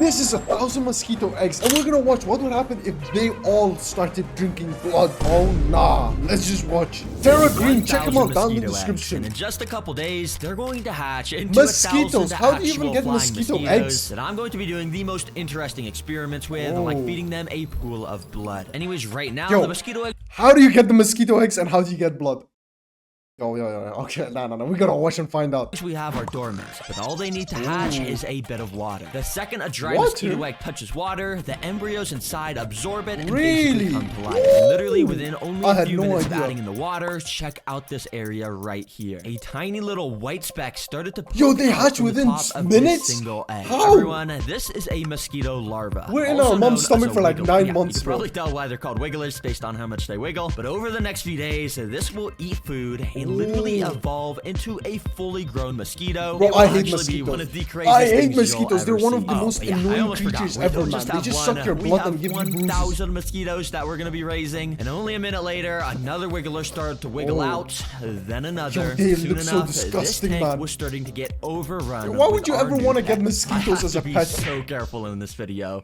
This is 1,000 mosquito eggs, and we're gonna watch what would happen if they all started drinking blood. Oh nah, let's just watch. Terra Green, check them out down in the description. And in just a couple days, they're going to hatch into Mosquitoes. How do you even get mosquito eggs? That I'm going to be doing the most interesting experiments with, like feeding them a pool of blood. Anyways, right now, the mosquito eggs. How do you get the mosquito eggs and how do you get blood? Oh, yeah. Okay, no. We gotta watch and find out. We have our dormants, but all they need to hatch is a bit of water. The second a dry mosquito egg touches water, the embryos inside absorb it and basically come to life. And literally within only a few minutes of adding in the water, check out this area right here. A tiny little white speck started to poke they hatch within minutes? Single egg. How? Everyone, this is a mosquito larva. We're in our mom's stomach for like 9 months, You can probably tell why they're called wigglers based on how much they wiggle. But over the next few days, this will eat food and literally evolve into a fully grown mosquito. Bro, I hate mosquitoes. I hate mosquitoes. They're one of the most annoying creatures ever, man. They just suck your blood and give you bruises. 1,000 mosquitoes that we're gonna be raising, and only a minute later, another wiggler started to wiggle out, then another. They look so disgusting, this tank man. was starting to get overrun. Why would you ever want to get mosquitoes as a pet? So careful in this video.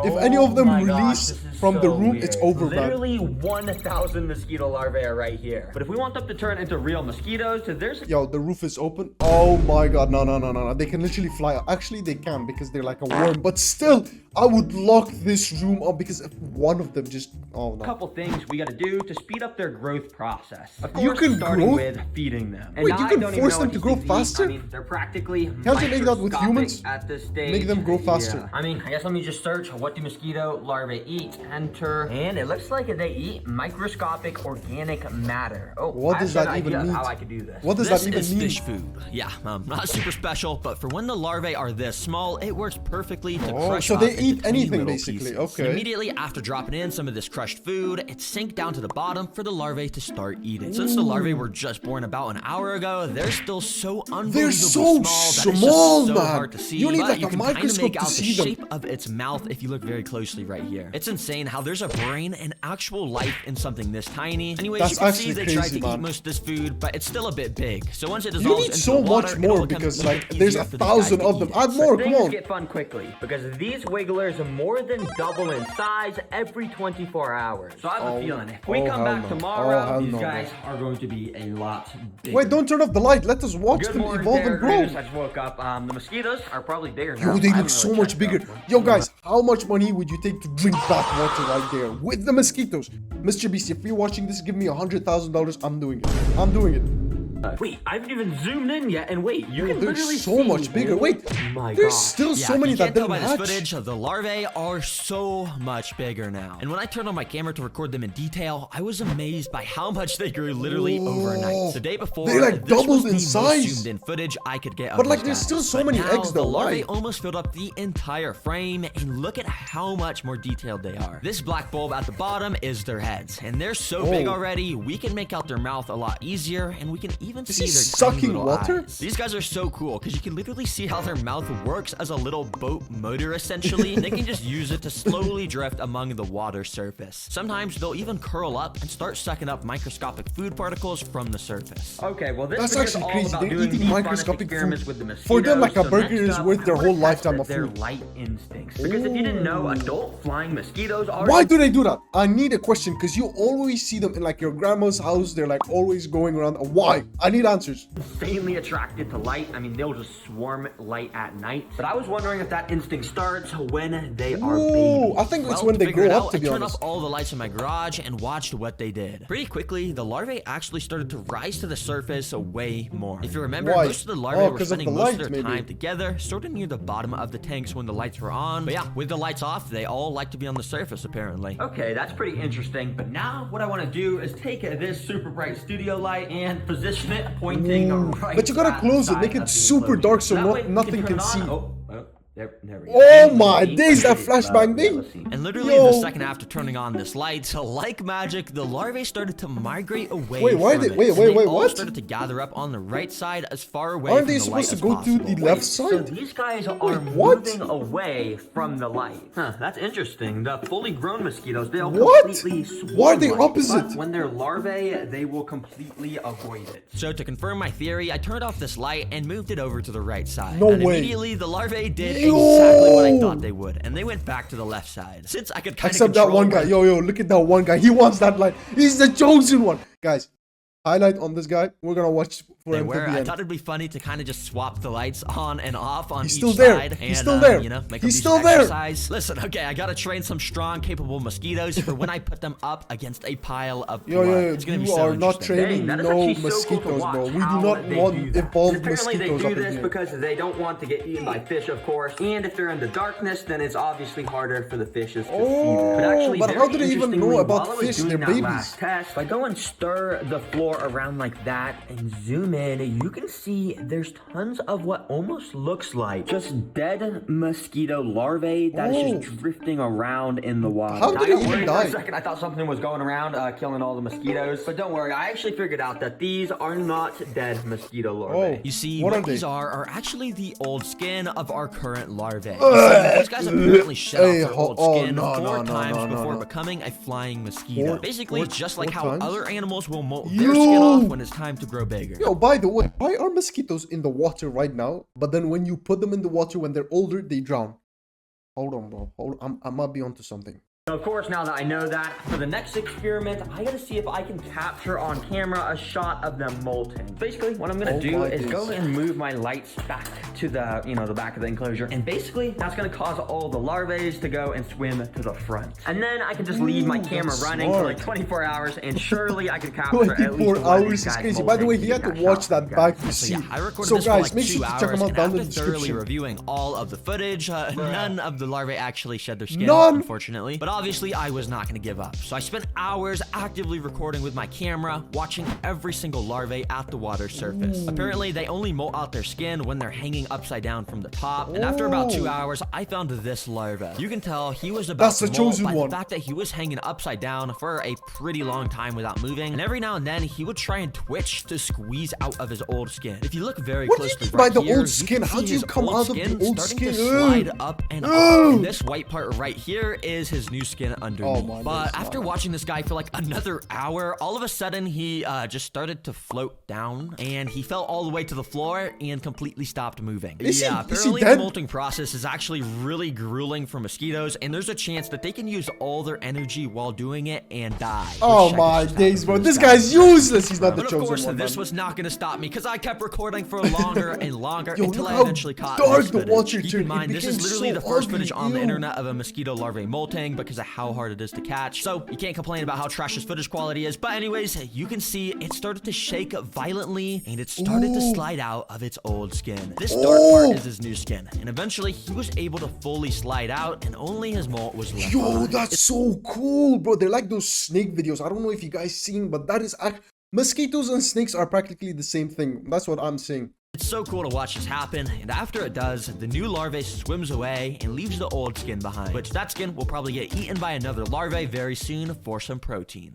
If any of them release from the room, it's over, man. Literally 1,000 mosquito larvae are right here. But if we want them to turn into real mosquitoes, there's... Yo, the roof is open. Oh my god, no. They can literally fly out. Actually, they can because they're like a worm. But still, I would lock this room up because if one of them just... Oh no. Couple things we gotta do to speed up their growth process. Of course, you can starting with feeding them. Wait, you can force them to grow faster? I mean, they're practically Can't you make that with humans? At this stage. Make them grow faster. Yeah. I mean, I guess let me just search what do mosquito larvae eat. Enter, and it looks like they eat microscopic organic matter. Oh, what does that even mean? How I could do this? What does that even mean? Fish food. Yeah, not super special, but for when the larvae are this small, it works perfectly to crush. So they eat anything basically. Okay. And immediately after dropping in some of this crushed food, it sank down to the bottom for the larvae to start eating. Since the larvae were just born about an hour ago, they're still so unbelievably small that it's just so hard to see. You need like a microscope to see them. The shape of its mouth if you look very closely right here. It's insane how there's a brain and actual life in something this tiny. Anyways, you can see they tried to eat most of this food, but it's still a bit big. So once it dissolves into the water, so much more because like there's 1,000 of them. Add more, come on. Things get fun quickly because these wigglers more than double in size every 24 hours. So I have a feeling if we come back tomorrow, these guys are going to be a lot bigger. Wait, don't turn off the light. Let us watch them evolve and grow. I just woke up. The mosquitoes are probably bigger now. Yo, they look so much bigger. Yo, guys, how much money would you take to drink that water right there with the mosquitoes? Mr. Beast, if you're watching this, give me $100,000. I'm doing it. I'm doing it. Wait, I haven't even zoomed in yet, and wait, you can literally see. So much bigger. Wait, there's still so many that didn't hatch. This footage of the larvae are so much bigger now. And when I turned on my camera to record them in detail, I was amazed by how much they grew literally overnight. The day before, they like doubled in size. Zoomed in footage I could get. But like, there's still so many eggs though. The larvae almost filled up the entire frame, and look at how much more detailed they are. This black bulb at the bottom is their heads, and they're so big already. We can make out their mouth a lot easier, and we can even see their sucking water. These guys are so cool because you can literally see how their mouth works as a little boat motor essentially. They can just use it to slowly drift among the water surface. Sometimes they'll even curl up and start sucking up microscopic food particles from the surface. Okay, well that's actually crazy. They're eating microscopic food. With the for them, like a burger is worth their whole lifetime of their food. Light instincts. Because if you didn't know, adult flying mosquitoes are. Why do they do that? I need a question because you always see them in like your grandma's house. They're like always going around. Why? I need answers. Insanely attracted to light. I mean, they'll just swarm light at night. But I was wondering if that instinct starts when they are babies. I think it's when they grow up, to be honest. I turned off all the lights in my garage and watched what they did. Pretty quickly, the larvae actually started to rise to the surface way more. If you remember, most of the larvae were spending most of their time together, sort of near the bottom of the tanks when the lights were on. But yeah, with the lights off, they all like to be on the surface, apparently. Okay, that's pretty interesting. But now, what I want to do is take this super bright studio light and position it pointing right. But you gotta close it, make it super dark so nothing can see. There we go. Oh my days, that flashbang thing! And literally the second after turning on this light, like magic, the larvae started to migrate away. Wait, why did wait, what? Started to gather up on the right side as far away. Aren't they supposed to go to the left side? So these guys are moving away from the light. Huh, that's interesting. The fully grown mosquitoes, they'll completely swarm. Why are they opposite? But when they're larvae, they will completely avoid it. So to confirm my theory, I turned off this light and moved it over to the right side. No and way. Immediately, the larvae did exactly what I thought they would, and they went back to the left side. Since I could kind of Except that one guy. Yo, look at that one guy. He wants that light. He's the chosen one. Guys, highlight on this guy. We're gonna watch for him to the I end. thought it'd be funny to kind of just swap the lights on and off on He's each still there. side. He's and, still there. You know, make He's them still do there. exercise. Listen, okay, I gotta train some strong, capable mosquitoes for when I put them up against a pile of blood. It's gonna be you so are not interesting. training Dang, no so cool mosquitoes, bro. We do how not they want do that. evolved Apparently mosquitoes they up do in this here. because they don't want to get eaten by fish, of course. And if they're in the darkness, then it's obviously harder for the fishes to see them. But actually, but how do they even know about while I was fish? doing They're that babies. last test, if I go and stir the floor around like that and zoom in, you can see there's tons of what almost looks like just dead mosquito larvae that is just drifting around in the water. How did it even die? For a second, I thought something was going around killing all the mosquitoes, but don't worry, I actually figured out that these are not dead mosquito larvae. You see, what what are these they? are actually the old skin of our current larvae. These guys apparently shed off their old skin four times before becoming a flying mosquito. Basically, just like how other animals will molt their skin off when it's time to grow bigger. Yo, by the way, why are mosquitoes in the water right now, but then when you put them in the water when they're older, they drown? Hold on, bro. I might be onto something. Of course, now that I know that, for the next experiment, I gotta see if I can capture on camera a shot of them molting. Basically, what I'm gonna do is go and move my lights back to the, the back of the enclosure. And basically, that's gonna cause all the larvae to go and swim to the front. And then I can just leave my camera running for like 24 hours, and surely I could capture at least 24 hours is crazy. By the way, he had to watch that back to see. I recorded So this guys, for like make sure 2 to hours, check him out and down in the after thoroughly description. reviewing all of the footage, none of the larvae actually shed their skin, None. unfortunately. But obviously, I was not going to give up. So I spent hours actively recording with my camera, watching every single larvae at the water surface. Apparently, they only molt out their skin when they're hanging upside down from the top. And after about 2 hours, I found this larva. You can tell he was about to molt by the fact that he was hanging upside down for a pretty long time without moving. And every now and then, he would try and twitch to squeeze out of his old skin. If you look very closely by right the here, old skin? How do you come out of the old skin? starting to slide up and up. And this white part right here is his new skin underneath. But after watching this guy for like another hour, all of a sudden he just started to float down, and he fell all the way to the floor and completely stopped moving. Apparently the molting process is actually really grueling for mosquitoes, and there's a chance that they can use all their energy while doing it and die. Oh my days, bro. This guy's useless. He's not the chosen one. But of course, this was not going to stop me, because I kept recording for longer and longer until I how eventually caught dark this the footage. water Keep turned. in mind, It this is became literally so the first ugly. footage on the Ew. internet of a mosquito larvae molting because of how hard it is to catch. So you can't complain about how trash this footage quality is. But anyways, you can see it started to shake violently, and it started to slide out of its old skin. This dark part is his new skin, and eventually he was able to fully slide out, and only his molt was left. Yo, that's so cool, bro. They're like those snake videos. I don't know if you guys seen, but that is mosquitoes and snakes are practically the same thing. That's what I'm saying. It's so cool to watch this happen, and after it does, the new larvae swims away and leaves the old skin behind, which that skin will probably get eaten by another larvae very soon for some protein.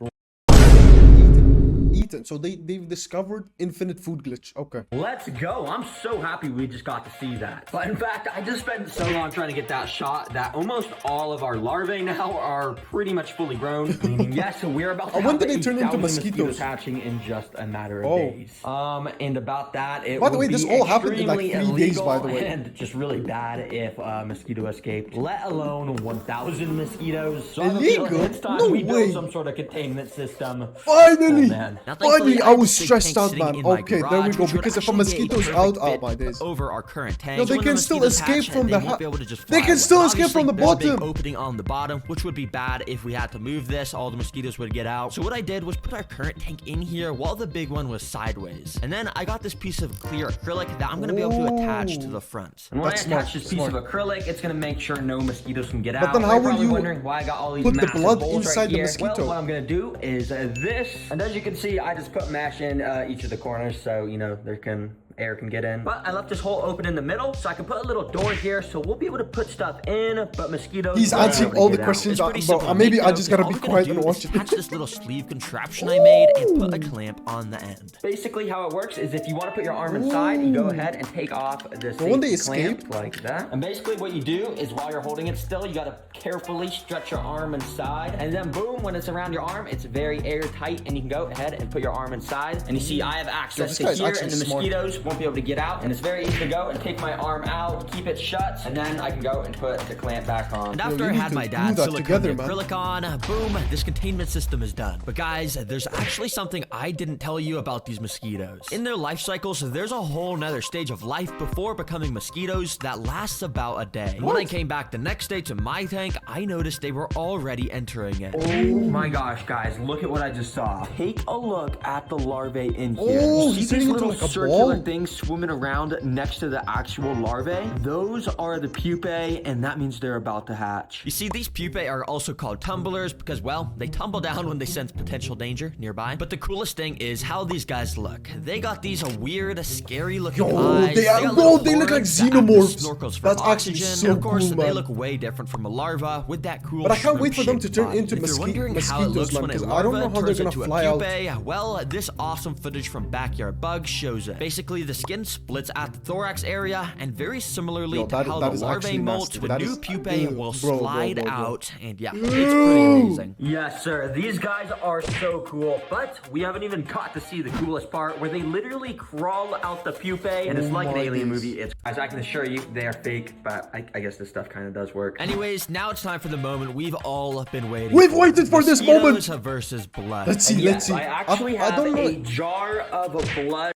Eaten. So they've discovered infinite food glitch. Okay. Let's go. I'm so happy we just got to see that. But in fact, I just spent so long trying to get that shot that almost all of our larvae now are pretty much fully grown. Meaning, yes, we're about to when did they turn into mosquitoes? hatching in just a matter of days. And about that, it by the would way, this be all happened in like 3 illegal days, by the way. and just really bad if a mosquito escaped, let alone 1,000 mosquitoes. So Illegal? it's time No we way. build some sort of containment system. Finally! Oh, man. Finally, I was big stressed tank out, sitting man. in my Okay, there we garage, go. which would Because if a actually be mosquito's perfect out, oh fit my days. over our current tank. No, they So when can the still mosquitoes escape hatch, from they the won't be able to just They fly can away. still escape Obviously, from the there's a big bottom. opening on the bottom, which would be bad if we had to move this. All the mosquitoes would get out. So what I did was put our current tank in here while the big one was sideways. And then I got this piece of clear acrylic that I'm going to be able to attach to the front. And when That's I attach smart, this piece of acrylic, it's gonna make sure no mosquitoes can get out. then how You're will probably you wondering why I got all these put the massive blood holes inside right the here? mosquito? Well, what I'm gonna do is this, and as you can see, I just put mesh in each of the corners, so air can get in. But I left this hole open in the middle, so I can put a little door here, so we'll be able to put stuff in, but mosquitoes. He's answering all the questions, bro. Maybe I just gotta be quiet and watch it. Attach this little sleeve contraption I made and put a clamp on the end. Basically, how it works is if you want to put your arm inside, you go ahead and take off this when they clamp escape? like that. And basically, what you do is while you're holding it still, you gotta carefully stretch your arm inside, and then boom, when it's around your arm, it's very airtight, and you can go ahead and put your arm inside. And you see I have access to here, and the mosquitoes won't be able to get out. And it's very easy to go and take my arm out, keep it shut, and then I can go and put the clamp back on. And after I had my dad's silicone acrylic on, boom, this containment system is done. But guys, there's actually something I didn't tell you about these mosquitoes. In their life cycles, there's a whole nother stage of life before becoming mosquitoes that lasts about a day. When I came back the next day to my tank, I noticed they were already entering it. Oh my gosh, guys, look at what I just saw. Take a look at the larvae in here. Oh, you see these little circular things swimming around next to the actual larvae? Those are the pupae, and that means they're about to hatch. You see, these pupae are also called tumblers because, well, they tumble down when they sense potential danger nearby. But the coolest thing is how these guys look. They got these weird, scary looking eyes. They look like xenomorphs. Snorkels for That's oxygen. actually so and of course, cool, they man. look way different from a larva with that cool. But I can't wait for them to turn into mosquitoes, man, because I don't know how they're gonna fly out. Well, this awesome footage from Backyard Bugs shows it. Basically, the skin splits at the thorax area, and very similarly to how the larvae molt, the new pupae will slide out, and yeah, it's pretty amazing. Yes, sir. These guys are so cool, but we haven't even got to see the coolest part where they literally crawl out the pupae, and it's like an alien movie. Guys, I can assure you they are fake, but I guess this stuff kind of does work. Anyways, now it's time for the moment we've all been waiting We've waited for this moment. Mosquitoes versus blood. Let's see, let's see. I actually have a jar of blood.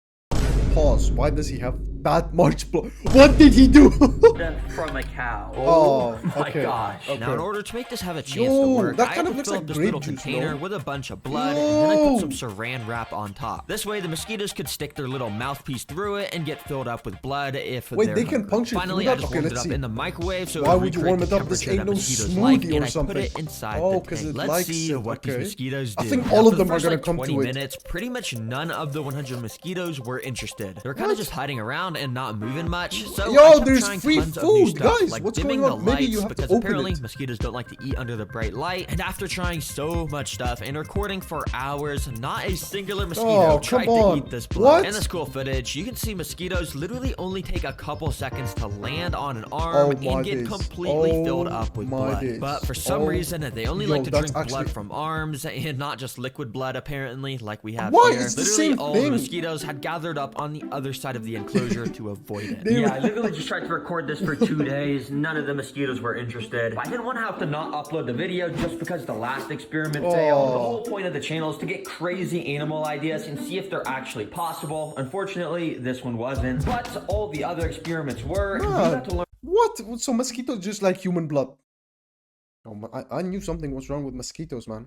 Pause. Why does he have that much blood? What did he do? From a cow. Oh, my okay. gosh. Now, in order to make this have a chance to work, that I kind had of to looks fill like up this grape little juice, container no? with a bunch of blood, and then I put some saran wrap on top. This way, the mosquitoes could stick their little mouthpiece through it and get filled up with blood if Wait, they're they can hungry. puncture Finally, through I that? just Okay, warmed it let's up see. in the microwave so Why it would you recreate warm the it up? This temperature ain't that no mosquitoes like, smoothie and or I something. put it inside Oh, the 'cause tank. it Let's likes see it. what these Okay. mosquitoes do. I think Now, all for of the them are first, gonna like, come 20 to it. minutes, pretty much none of the 100 mosquitoes were interested. They were kind of just hiding around and not moving much. So Yo, I kept there's trying free tons of new food, stuff, guys. like What's dimming going the on? Maybe lights you have to because open apparently it. mosquitoes don't like to eat under the bright light. And after trying so much stuff and recording for hours, not a singular mosquito Oh, tried come to on. eat this blood. What? In this cool footage, you can see mosquitoes literally only take a couple seconds to land on an arm Oh, my and get days. completely Oh, filled up with my blood. days. But for some reason, they only Yo, like to that's drink blood actually- from arms and not just liquid blood, apparently, like we have What? here. It's the Literally, same all the thing. mosquitoes had gathered up on the other side of the enclosure to avoid it. Yeah, I literally just tried to record this for 2 days. None of the mosquitoes were interested. I didn't want to have to not upload the video just because the last experiment failed. The whole point of the channel is to get crazy animal ideas and see if they're actually possible. Unfortunately, this one wasn't, but all the other experiments were. And we got to learn. What? So mosquitoes just like human blood? Oh, I knew something was wrong with mosquitoes, man.